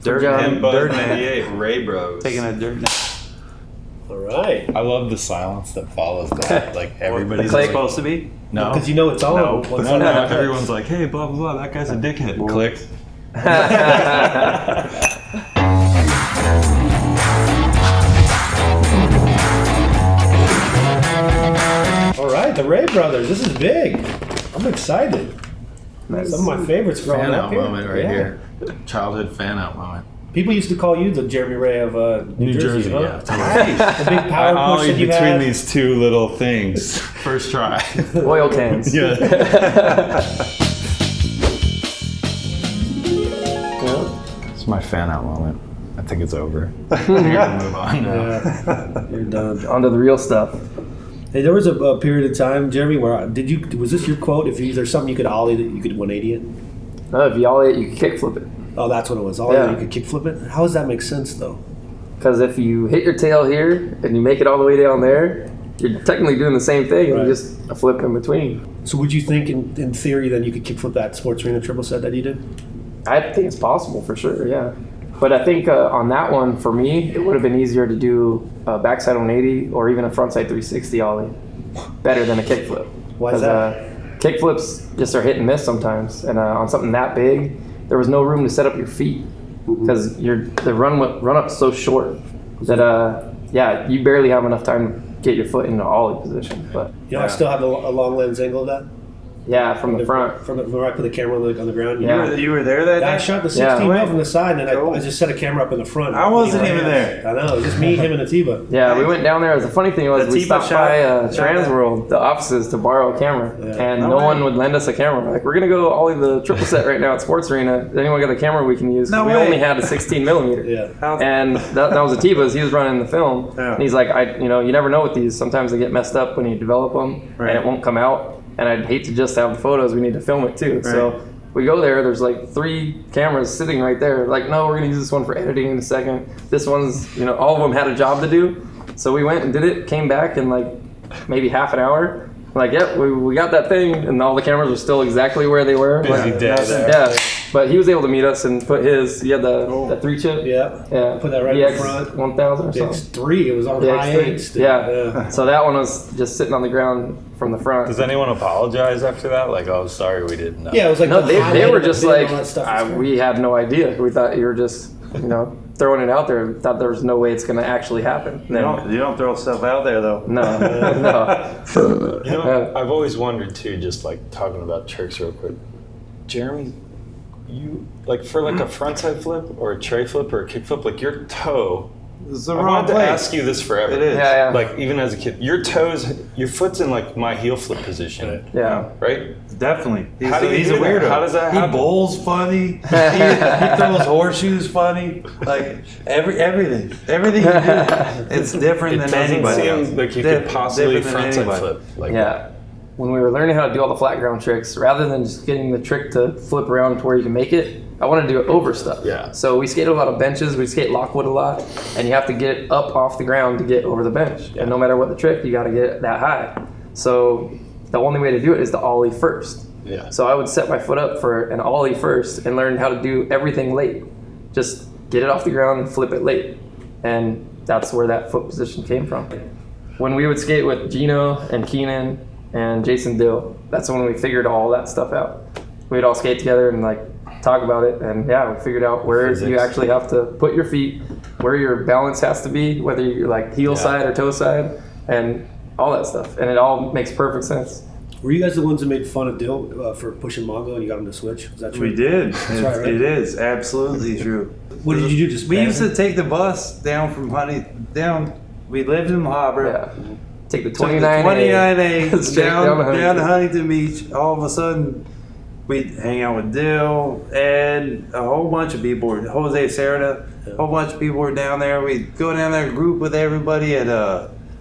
Dirt and Buzz Dirt 98, Ray Bros. Taking a dirt nap. All right. I love the silence that follows that. Like everybody's It's supposed to be? no, Because you know it's all. No. once No, that happens. everyone's like, hey, blah, blah, blah, that guy's a dickhead. Click. All right, the Ray brothers. This is big. I'm excited. Some of my favorites growing fan up out here. moment right Yeah. here. Childhood fan out moment. People used to call you the Jeremy Ray of New Jersey, huh? yeah. The big power I'll push eat that you between had. these two little things. First try. Oil cans. Yeah. It's my fan out moment. I think it's over. We're gonna move on now. Yeah, you're done. Onto the real stuff. Hey, there was a period of time, Jeremy, where was this your quote? If there's something you could ollie that you could 180 it? No, if you ollie it, you can kick flip it. Oh, that's what it was. Ollie, Yeah. you could kick flip it. How does that make sense, though? Because if you hit your tail here and you make it all the way down there, you're technically doing the same thing. Right. You just a flip in between. So would you think, in theory, then you could kick flip that sports arena triple set that you did? I think it's possible for sure, yeah. But I think on that one, for me, it would have been easier to do a backside 180 or even a frontside 360 ollie better than a kickflip. Why is that? Kickflips just are hit and miss sometimes. And on something that big, there was no room to set up your feet because the run up's so short that, you barely have enough time to get your foot in the ollie position. But I still have a long lens angle of that. yeah, from the front. From where I put the camera on the ground. Yeah. You were there that I day? shot the 16 Yeah. mil from the side, and then Cool. I just set a camera up in the front. I wasn't You know, even there. I know, it was just me, him, and Atiba. Yeah, we went down there. The funny thing was The we Tiba stopped shot- by shot Transworld, the offices, to borrow a camera, Yeah. and No no way. one would lend us a camera. We're like, we're gonna go ollie the triple set right now at Sports Arena. Does anyone got a camera we can use? 'Cause No we way. only had a 16 millimeter. Yeah. And that was Atiba's. He was running the film, Yeah. and he's like, you never know with these. Sometimes they get messed up when you develop them, Right. and it won't come out. And I'd hate to just have the photos. We need to film it too. So we go there. There's like 3 cameras sitting right there. Like, no, we're gonna use this one for editing in a second. This one's, all of them had a job to do. So we went and did it. Came back in like maybe half an hour. Like, yep, we got that thing, and all the cameras were still exactly where they were. Busy Like, day. yeah, but he was able to meet us and put his. He had the 3 chip. Yeah. Yeah. Put that right in the front. 1000 or The something. X3, it was on The high X3. eights. Yeah. So that one was just sitting on the ground from the front. Does anyone apologize after that? Like, oh, sorry, we didn't know. Yeah, it was like No, the they highlight were of the just bid and like, all that stuff. we had no idea. We thought you were just, throwing it out there. We thought there was no way it's going to actually happen. You don't throw stuff out there though. No. You know, I've always wondered too, just like talking about tricks real quick. Jeremy, you like for like a frontside flip or a tray flip or a kick flip, like your toe. It's the I wrong wanted to place. ask you this forever. It is. Yeah. Like even as a kid, your foot's in like my heel flip position, Yeah. right? Definitely. He's How do you he's do a that? weirdo. How does that He happen? bowls funny. he throws horseshoes funny. Like everything he do, it's different It than doesn't anybody else. seem like you could possibly Different than frontside anybody. flip. Like Yeah. When we were learning how to do all the flat ground tricks, rather than just getting the trick to flip around to where you can make it, I wanted to do it over stuff. Yeah. So we skated a lot of benches, we skate Lockwood a lot, and you have to get up off the ground to get over the bench. And no matter what the trick, you got to get that high. So the only way to do it is to ollie first. Yeah. So I would set my foot up for an ollie first and learn how to do everything late. Just get it off the ground and flip it late. And that's where that foot position came from. When we would skate with Gino and Keenan and Jason Dill, that's when we figured all that stuff out. We'd all skate together and like talk about it, and we figured out where Physics. you actually have to put your feet, where your balance has to be, whether you're like heel side or toe side, and all that stuff. And it all makes perfect sense. Were you guys the ones that made fun of Dill for pushing Mongo and you got him to switch? Is that true? We did. right, right? It is absolutely true. What did you do? Just We pass used him? to take the bus down from down. We lived in Harbor. Yeah. Take the Took the 29A. 29A Straight down to to Huntington Beach. All of a sudden, we'd hang out with Dill and a whole bunch of people. Jose Serra, a whole bunch of people were down there. We'd go down there, group with everybody at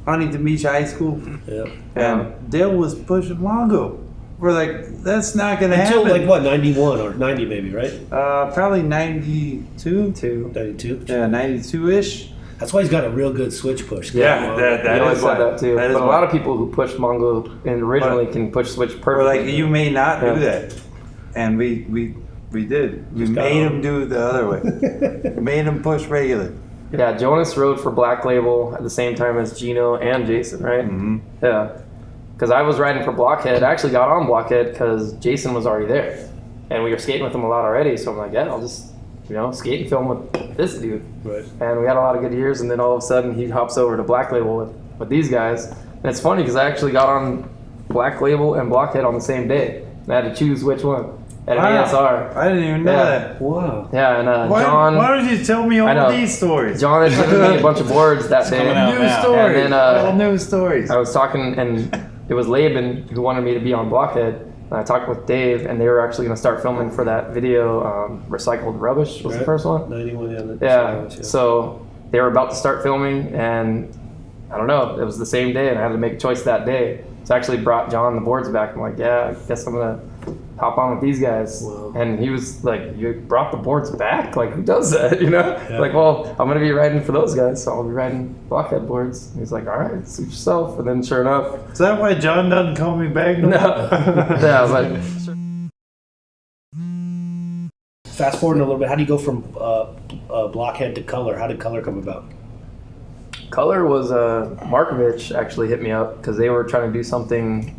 Huntington Beach High School. Yeah. And Dill was pushing Mongo. We're like, that's not going to Until happen. like what, 91 or 90 maybe, right? Probably 92. 92. Yeah, 92-ish. That's why he's got a real good switch push. Yeah, that He always is said why. that too. That is But a why. lot of people who push Mongo and originally can push switch Or perfectly. like, you may not Yeah. do that. And we We did. We Just got made on. him do it the other way. Made him push regular. Yeah, Jonas rode for Black Label at the same time as Gino and Jason, right? Mm-hmm. Yeah. Because I was riding for Blockhead. I actually got on Blockhead because Jason was already there. And we were skating with him a lot already. So I'm like, yeah, I'll just, skate and film with this dude. Right. And we had a lot of good years. And then all of a sudden he hops over to Black Label with these guys. And it's funny because I actually got on Black Label and Blockhead on the same day. And I had to choose which one. At an ASR. I didn't even know that. Wow. Yeah, and Why, John... why don't you tell me I know. all these stories? John had given me a bunch of boards that day. coming out New now. stories. And then, all new stories. I was talking, and it was Laban who wanted me to be on Blockhead. And I talked with Dave, and they were actually going to start filming for that video. Recycled Rubbish was the first one. 91, Yeah. So they were about to start filming, and I don't know. It was the same day, and I had to make a choice that day. So I actually brought John the boards back. I'm like, yeah, I guess I'm gonna hop on with these guys. Wow. And he was like, you brought the boards back? Like, who does that? Yeah. Like, well, I'm gonna be riding for those guys, so I'll be riding Blockhead boards. And he's like, all right, suit yourself. And then sure enough, Is that why John doesn't call me back? no, yeah, but Fast forward a little bit. How do you go from Blockhead to Color? How did Color come about? Color was Markovich actually hit me up because they were trying to do something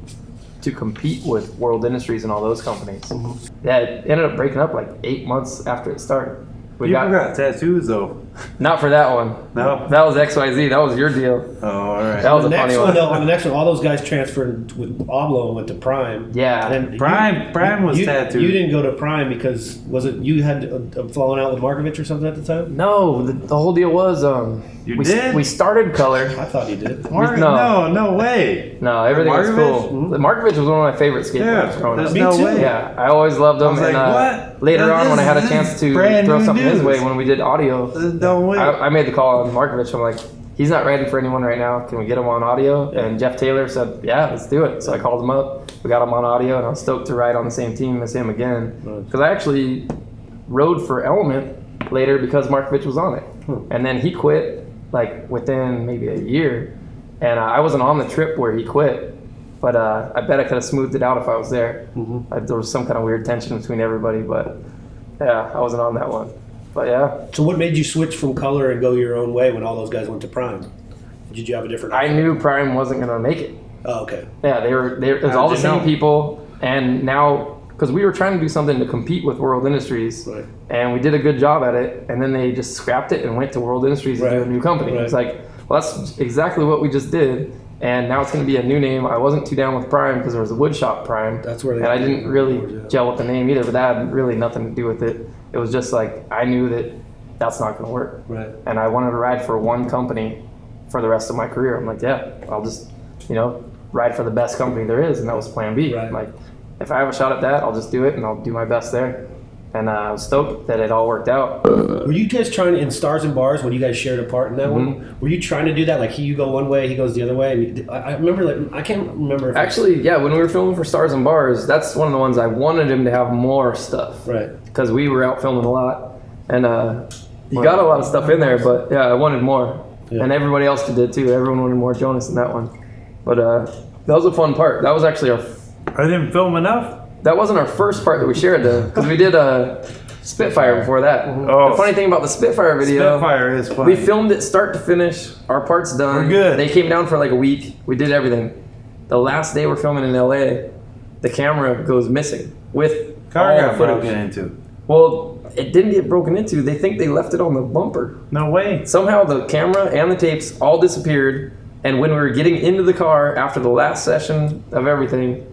to compete with World Industries and all those companies. Mm-hmm. Yeah, it ended up breaking up like 8 months after it started. We You got got tattoos though. not for that one. No. That was XYZ. That was your deal. Oh, all right. That was On a the funny next one. one, though, on the next one, all those guys transferred with Oblo and went to Prime. Yeah. And then Prime was you, tattooed. You didn't go to Prime because was it you had fallen out with Markovich or something at the time? No, the whole deal was You we, did? we started Color. I thought he did. No way. No, everything was Markovich? cool. Markovich was one of my favorite skateboarders Yeah, growing up. there's Me no too. way. Yeah, I always loved him. I was like, and what? later on, when I had a This chance is to brand throw new something his news. way when we did audio, There's no way. I made the call on Markovich. I'm like, he's not riding for anyone right now. Can we get him on audio? And Jeff Taylor said, yeah, let's do it. So I called him up. We got him on audio, and I was stoked to ride on the same team as him again. Because I actually rode for Element later because Markovich was on it. And then he quit like within maybe a year. And I wasn't on the trip where he quit. But I bet I could have smoothed it out if I was there. There was some kind of weird tension between everybody. But yeah, I wasn't on that one. But yeah. So what made you switch from Color and go your own way when all those guys went to Prime? Did you have a different? I knew Prime wasn't going to make it. Oh, okay. Yeah, it was all the same people, and now because we were trying to do something to compete with World Industries, Right. and we did a good job at it, and then they just scrapped it and went to World Industries and Right. do a new company. Right. It's like, well, that's exactly what we just did, and now it's going to be a new name. I wasn't too down with Prime because there was a Woodshop Prime, That's where they and I didn't really Yeah. gel with the name either, but that had really nothing to do with it. It was just like I knew that that's not going to work, Right. and I wanted to ride for one company for the rest of my career. I'm like, yeah, I'll just, ride for the best company there is, and that was Plan B. Right. Like, if I have a shot at that, I'll just do it, and I'll do my best there. And I was stoked that it all worked out. Were you guys trying to, in Stars and Bars, when you guys shared a part in that one, were you trying to do that? Like, you go one way, he goes the other way? And I remember, I can't remember if Actually, yeah, when we were filming for Stars and Bars, that's one of the ones I wanted him to have more stuff. Right. Because we were out filming a lot. And he got a lot of stuff in there, but yeah, I wanted more. Yeah. And everybody else did too. Everyone wanted more Jonas in that one. But that was a fun part. That was actually I didn't film enough. that wasn't our first part that we shared though, because we did Spitfire before that. Oh. The funny thing about the Spitfire video, Spitfire is fun. we filmed it start to finish. Our part's done. We're good. They came down for like a week. We did everything. The last day we're filming in LA, the camera goes missing with Car all got the footage. broken into. Well, it didn't get broken into. They think they left it on the bumper. No way. Somehow the camera and the tapes all disappeared. And when we were getting into the car after the last session of everything,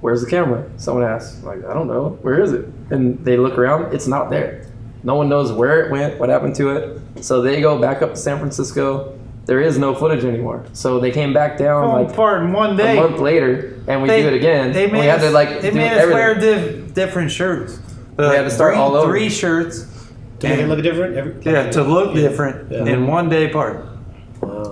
where's the camera? Someone asked. Like, I don't know. Where is it? And they look around. It's not there. No one knows where it went, what happened to it. So they go back up to San Francisco. There is no footage anymore. So they came back down Film like part in one day. a month later, and we do it again. They And made we had us, to like they do made us wear everything. different shirts. We had to start bring all over. 3 shirts. To make it look different? To look different Yeah. in one day part.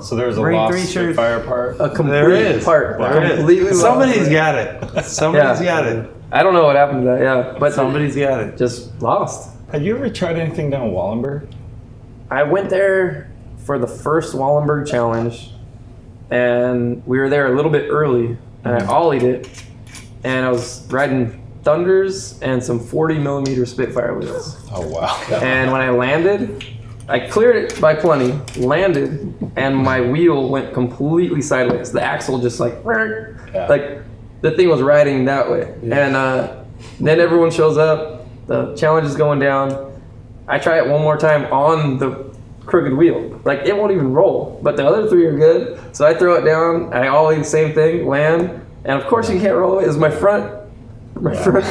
So there's a Bring lost 3 shirts. Spitfire part. A complete There is. part. There is. Completely lost. Somebody's got it. Somebody's Yeah. got it. I don't know what happened to that, yeah. But Somebody's got it. just lost. Have you ever tried anything down Wallenberg? I went there for the first Wallenberg challenge, and we were there a little bit early, and I ollied it, and I was riding Thunders and some 40 millimeter Spitfire wheels. Oh wow. And when I landed, I cleared it by plenty, landed, and my wheel went completely sideways. The axle just like the thing was riding that way. And then everyone shows up, the challenge is going down. I try it one more time on the crooked wheel. Like, it won't even roll, but the other 3 are good. So I throw it down, I ollie the same thing, land, and of course you can't roll it. It's my front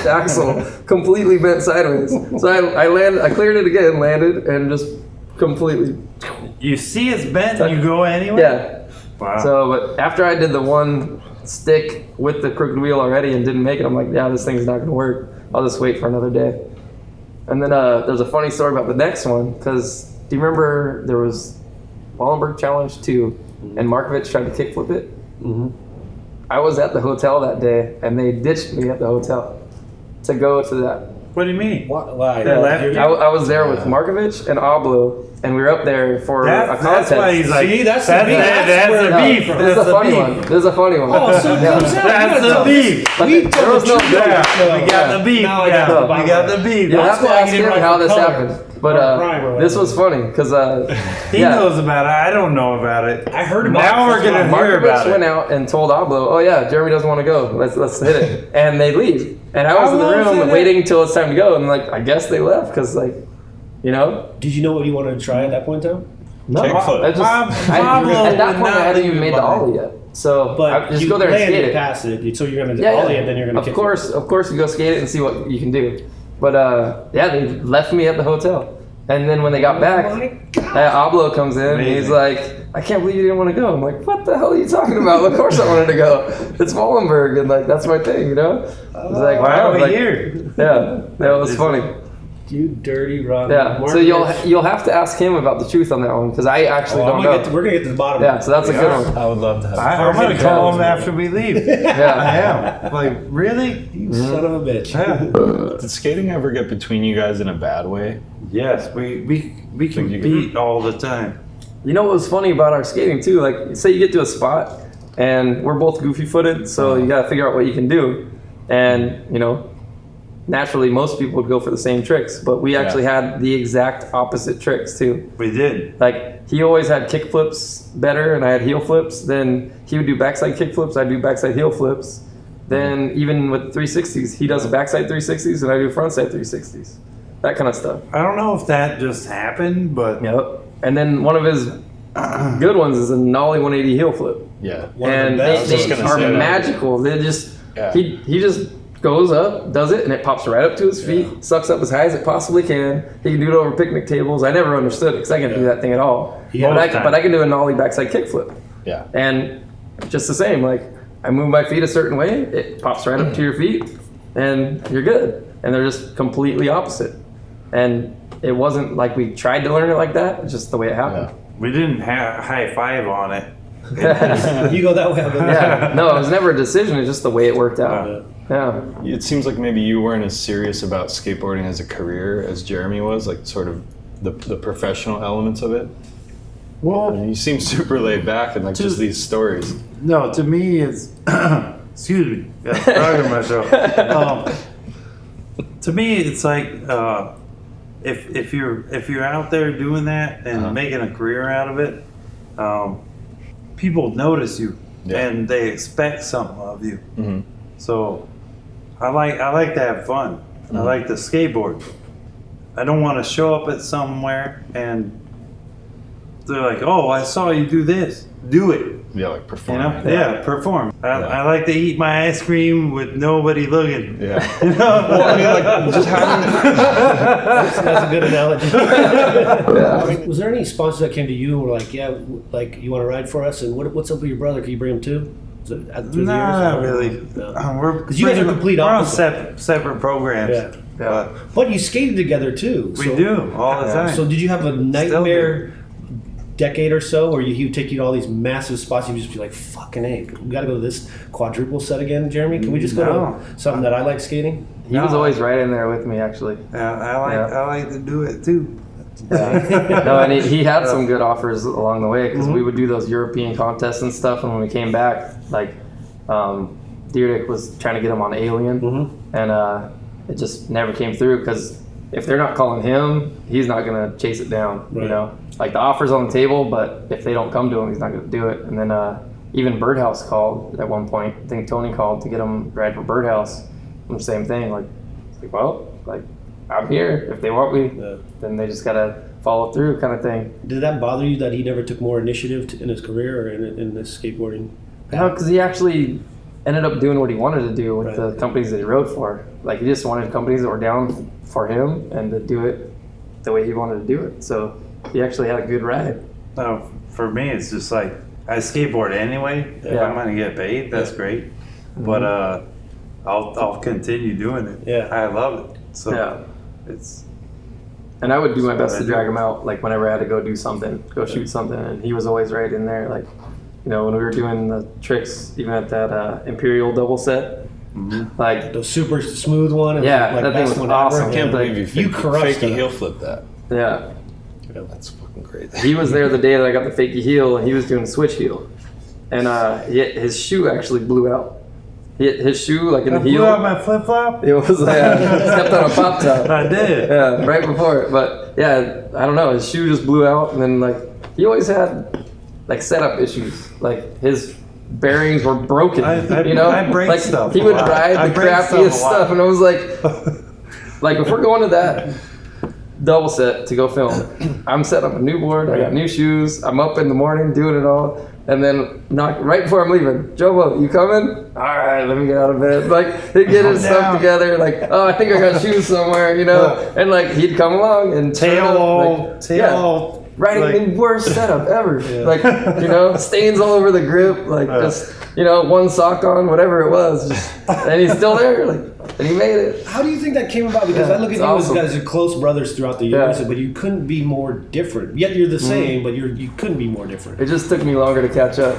axle completely bent sideways. So I cleared it again, landed, and just completely. You see it's bent and you go anyway? Yeah. Wow. So, but after I did the one stick with the crooked wheel already and didn't make it, I'm like, yeah, this thing's not gonna work. I'll just wait for another day. And then there's a funny story about the next one, because do you remember there was Wallenberg Challenge 2 and Markovich tried to kickflip it? Mm-hmm. I was at the hotel that day and they ditched me at the hotel to go to that. What do you mean? Why? They left you? I was there with Markovich and Oblo, and we were up there for a contest. That's why he's like, See, that's the beef. that's the beef. There's a funny one. There's a funny one. Oh, so it comes out. That's the beef. But We there was no. We got the beef. Now I got the We got the beef. You have to why I ask didn't him write how for this color. happened. Or But prime or this whatever. was funny because He knows about it. I don't know about it. I heard about Now it. we're gonna hear about Markovich went it. out and told Oblo, "Oh yeah, Jeremy doesn't want to go. Let's hit it." And they leave. And I was in the Oblo room said waiting until it's time to go. And like, I guess they left because like, you know. Did you know what you wanted to try at that point in time? No, Kickflip. I just, Pablo at that would point I not hadn't leave even made you the behind. ollie yet. So But I just you go there and landed skate it. past it, so you're going to Yeah, ollie yeah. and then you're going to Of course, you go skate it and see what you can do. But yeah, they left me at the hotel. And then when they got back, Oblo comes in and he's Amazing. like, I can't believe you didn't want to go. I'm like, what the hell are you talking about? Of course I wanted to go. It's Wallenberg and like, that's my thing, you know? He's like, Why wow. are we Like, here? yeah, that was funny. You dirty, rotten. Yeah, so you'll have to ask him about the truth on that one because I actually don't know. We're going to get to the bottom Yeah, of it. so that's a good one. I would love to have. I'm gonna call him after we leave. I Yeah. am. Like, really? You son of a bitch. Yeah. Did skating ever get between you guys in a bad way? Yes, we can you beat all the time. You know what was funny about our skating too? Like, say you get to a spot and we're both goofy footed, so you gotta figure out what you can do. And, you know, naturally most people would go for the same tricks, but we actually had the exact opposite tricks too. We did. Like, he always had kick flips better and I had heel flips. Then he would do backside kick flips, I'd do backside heel flips. Then even with 360s, he does backside 360s and I do frontside 360s. That kind of stuff. I don't know if that just happened, but Yep. And then one of his good ones is a nollie 180 heel flip. Yeah. One of the And best. they I was just gonna are say that. magical. They just Yeah. he just goes up, does it, and it pops right up to his feet, sucks up as high as it possibly can. He can do it over picnic tables. I never understood it because I can't do that thing at all. Yeah. But I can do a nollie backside kick flip. Yeah. And just the same, like I move my feet a certain way, it pops right up to your feet, and you're good. And they're just completely opposite. And it wasn't like we tried to learn it like that. It's just the way it happened. we didn't have high five on it. If you go that way, I'll go that way. Yeah. No, it was never a decision. It's just the way it worked out. Yeah. It seems like maybe you weren't as serious about skateboarding as a career as Jeremy was, like sort of the professional elements of it. Well, And you seem super laid back and like just these stories. no, to me it's excuse me, got frog in my throat. To me, it's like if you're out there doing that and making a career out of it, people notice you and they expect something of you. Mhm. So I like to have fun. I like to skateboard. I don't want to show up at somewhere and they're like, "Oh, I saw you do this. Do it." Yeah, like You performing. know? Yeah, perform. I like to eat my ice cream with nobody looking. Yeah. You know? Well, I mean, like just having. That's a good analogy. Was there any sponsors that came to you and were like, yeah, like you want to ride for us? And what's up with your brother? Can you bring him too? Is it through the years? Not really. No. We're 'Cause you guys are complete we're on opposites. separate programs. Yeah. But But you skated together too. we do all the time. So did you have a nightmare decade or so where he would take you to all these massive spots? You'd just be like, fucking A, we got to go to this quadruple set again, Jeremy? Can we just go No. to something that I like skating? He was always right in there with me, actually. I like to do it too. No, and he had some good offers along the way because we would do those European contests and stuff. And when we came back, like Dierdick was trying to get him on Alien, and it just never came through because if they're not calling him, he's not going to chase it down, you know? Like, the offer's on the table, but if they don't come to him, he's not going to do it. And then even Birdhouse called at one point. I think Tony called to get him ride for Birdhouse. And the same thing, like, well, like, I'm here. If they want me, then they just got to follow through kind of thing. Did that bother you that he never took more initiative in his career or in this skateboarding? No, because he actually ended up doing what he wanted to do with the companies that he rode for. Like, he just wanted companies that were down for him and to do it the way he wanted to do it. So he actually had a good ride. No, for me, it's just like, I skateboard anyway. If I'm going to get paid, that's great. But I'll continue doing it. Yeah. I love it. So it's... And I would do my best to drag him out, like, whenever I had to go do something, go shoot something. And he was always right in there. Like, you know, when we were doing the tricks, even at that Imperial double set, like... The super smooth one. Yeah, like that thing was awesome. I can't believe you crushed fakey it. heel flip that. Yeah. Yeah, that's fucking crazy. He was there the day that I got the fakey heel, and he was doing the switch heel. And his shoe actually blew out. His shoe, like in the heel. Blew out my flip flop. It was stepped on a pop top. I did. Yeah, right before it. But yeah, I don't know. His shoe just blew out, and then like he always had like setup issues. Like his bearings were broken. You know, I break like stuff. he would a lot. ride I the break crappiest stuff, stuff, and I was like if we're going to that double set to go film, I'm setting up a new board. I got new shoes. I'm up in the morning doing it all. And then right before I'm leaving, Jobo, you coming? All right, let me get out of bed. Like, he'd get his stuff together. Like, oh, I think I got shoes somewhere, you know? And, like, he'd come along and tail, riding the worst setup ever. Like, you know, stains all over the grip. Like, just, you know, one sock on, whatever it was. And he's still there. Like, and he made it. How do you think that came about? Because I look at you awesome. as guys are close brothers throughout the years, but you couldn't be more different. Yet you're the same, but you couldn't be more different. It just took me longer to catch up.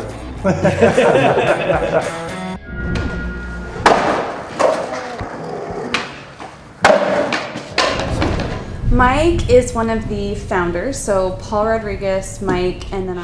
Mike is one of the founders, so Paul Rodriguez, Mike, and then